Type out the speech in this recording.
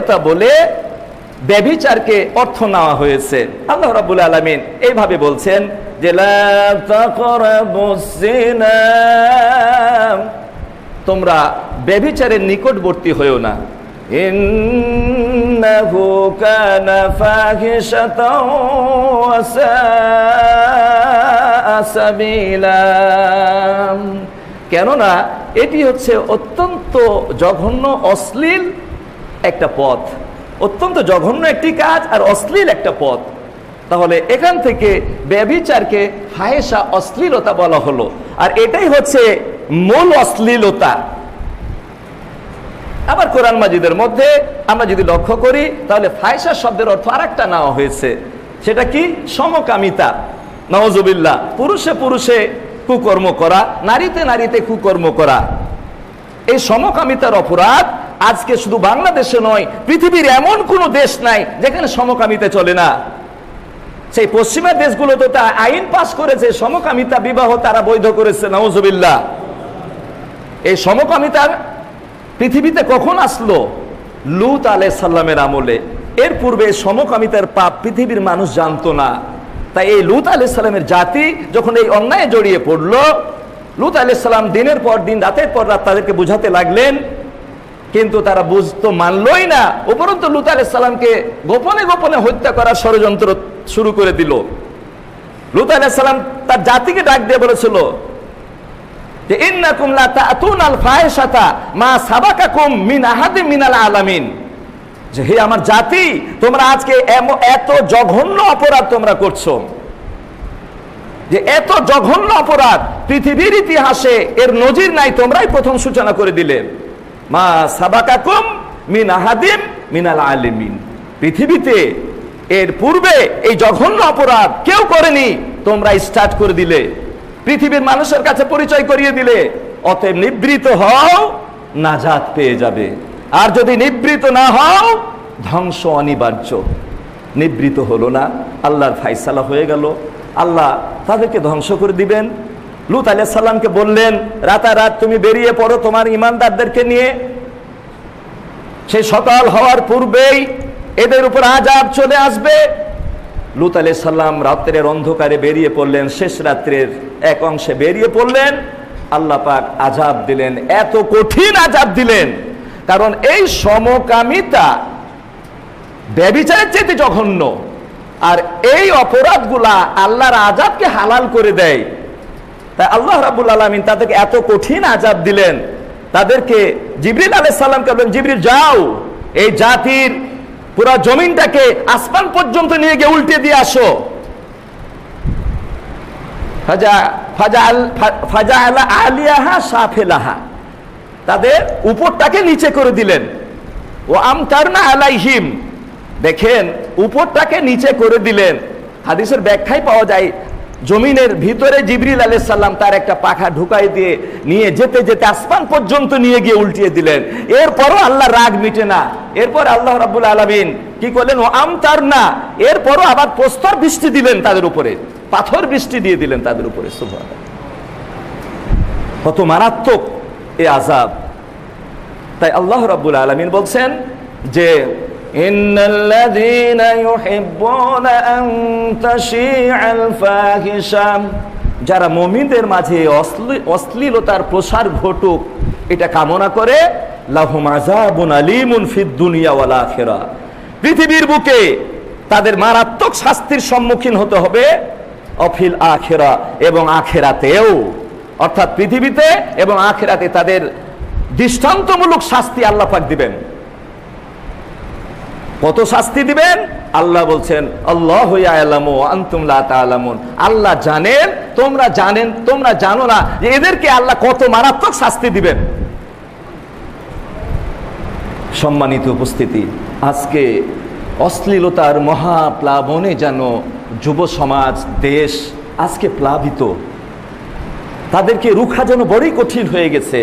অশ্লীলতা বলে ব্যভিচারকে অর্থ নেওয়া হয়েছে। আল্লাহ রাব্বুল আলামিন এইভাবে বলছেন যে লা তাকরাবুস জিনা, তোমরা ব্যভিচারের নিকটবর্তী হয়েও না। ইন্নাহু কানা ফাহিশাতাও ওয়া সাআ সাবিলা, কেননা এটি হচ্ছে অত্যন্ত জঘন্য অশ্লীল একটা পথ, অত্যন্ত জঘন্য একটি কাজ আর অশ্লীল একটা পথ। তাহলে এখান থেকে ব্যভিচারকে ফাহেশা, অশ্লীলতা বলা হলো, আর এটাই হচ্ছে মূল অশ্লীলতা। আবার কোরআন মাজিদের মধ্যে আমরা যদি লক্ষ্য করি তাহলে ফাহেশা শব্দের অর্থ আরেকটা নেওয়া হয়েছে, সেটা কি? সমকামিতা। নাউজুবিল্লাহ, পুরুষে পুরুষে কুকর্ম করা, নারীতে নারীতে কুকর্ম করা। এই সমকামিতার অপরাধ আজকে শুধু বাংলাদেশে নয়, পৃথিবীর এমন কোনো দেশ নাই যেখানে সমকামিতা চলে না। সেই পশ্চিমা দেশগুলোতে তা আইন পাস করেছে, সমকামিতা বিবাহ তারা বৈধ করেছে। নাউজুবিল্লাহ, এই সমকামিতা পৃথিবীতে কখন আসলো? লূত আলাইহিস সালামের আমলে। এর পূর্বে সমকামিতার পাপ পৃথিবীর মানুষ জানতো না। তাই এই লূত আলাইহিস সালামের জাতি যখন এই অন্যায় জড়িয়ে পড়লো, লূত আলাইহিস সালাম দিনের পর দিন, রাতের পর রাত তাদেরকে বুঝাতে লাগলেন, কিন্তু তারা বুঝতো, মানলই না। উপরন্তু লূত আলাইহিস সালামকে গোপনে গোপনে হত্যা করার ষড়যন্ত্র শুরু করে দিল। লূত আলাইহিস সালাম তার জাতিকে ডাক দিয়ে বলেছিল যে ইন্নাকুম লা তাতুনাল ফাহিশাতা মা সাবাকাকুম মিন আহাদিম মিনাল আলামিন, যে হে আমার জাতি, তোমরা আজকে এত জঘন্য অপরাধ তোমরা করছো, যে এত জঘন্য অপরাধ পৃথিবীর ইতিহাসে এর নজির নাই, তোমরাই প্রথম সূচনা করে দিলে। মা সাবাকাকুম মিন আহাদিম মিনাল আলামিন, পৃথিবীতে এর পূর্বে এই জঘন্য অপরাধ কেউ করেনি, তোমরা স্টার্ট করে দিলে, পৃথিবীর মানুষের কাছে পরিচয় করিয়ে দিলে। অতএব নিবৃত হও, নাজাত পেয়ে যাবে। আর যদি নিবৃত না হও, ধ্বংস অনিবার্য। নিবৃত হলো না, আল্লাহর ফায়সালা হয়ে গেল, আল্লাহ তাদেরকে ধ্বংস করে দিবেন। লূত আলাইহিস সালামকে বললেন, রাতারাত তুমি বেরিয়ে পড়ো তোমার ঈমানদারদেরকে নিয়ে, সেই সকাল হওয়ার পূর্বেই এদের উপর আযাব চলে আসবে। লূত আলাইহিস সালাম রাত্রের অন্ধকারে বেরিয়ে পড়লেন, শেষ রাত্রের এক অংশে বেরিয়ে পড়লেন। আল্লাহ পাক আযাব দিলেন, এত কঠিন আযাব দিলেন, কারণ এই সমকামিতা ব্যভিচারের চেয়ে জঘন্য, আর এই অপরাধগুলা আল্লাহর আযাবকে হালাল করে দেয়। তাই আল্লাহ রাব্বুল আলামিন তাদেরকে এত কঠিন আযাব দিলেন। তাদেরকে জিবরিল আলাইহিস সালামকে বললেন, জিবরিল যাও, এই জাতির পুরো জমিনটাকে আসমান পর্যন্ত নিয়ে গিয়ে উল্টে দিয়ে আসো। ফাজাআলা আলিয়াহা সাফিলাহা, তাদের উপরটাকে নিচে করে দিলেন। ও আমতারনা আলাইহিম, দেখেন উপরটাকে নিচে করে দিলেন। হাদিসের ব্যাখ্যায় পাওয়া যায়, জমিনের ভিতরে জিবরিল আলাইহিস সালাম তার একটা পাখা ঢুকাই দিয়ে নিয়ে যেতে যেতে আসমান পর্যন্ত নিয়ে গিয়ে উল্টিয়ে দিলেন। এরপরও আল্লাহর রাগ মিটে না। এরপর আল্লাহ রাব্বুল আলামিন কি করলেন? ও আমতারনা, এরপরও আবার প্রস্তর বৃষ্টি দিলেন তাদের উপরে, পাথর বৃষ্টি দিয়ে দিলেন তাদের উপরে। সুবহানাল্লাহ, কত মারাত্মক এই আযাব। তাই আল্লাহ রাব্বুল আলামিন বলছেন যে ইন্নাল্লাযীনা ইউহিব্বুনা আন তাশীআল ফাহিশা, যারা মুমিনদের মাঝে অশ্লীলতার প্রসার ঘটুক এটা কামনা করে, লাহুম আযাবুন আলীমুন ফিদ দুনিয়া ওয়াল আখিরাহ, পৃথিবীর বুকে তাদের মারাত্মক শাস্তির সম্মুখীন হতে হবে, অফিল আখিরাহ, এবং আখিরাতেও, অর্থাৎ পৃথিবীতে এবং আখিরাতে তাদের দৃষ্টান্তমূলক শাস্তি আল্লাহ পাক দিবেন। কত শাস্তি দিবেন? আল্লাহ বলছেন, আল্লাহু ইয়ালামু ওয়া আনতুম লা তা'লামুন, আল্লাহ জানেন, তোমরা জানো না যে এদেরকে আল্লাহ কত মারাত্মক শাস্তি দিবেন। সম্মানিত উপস্থিতি, আজকে অশ্লীলতার মহাপ্লাবনে যেন যুব সমাজ, দেশ আজকে প্লাবিত, তাদেরকে রুখা যেন বড়ই কঠিন হয়ে গেছে।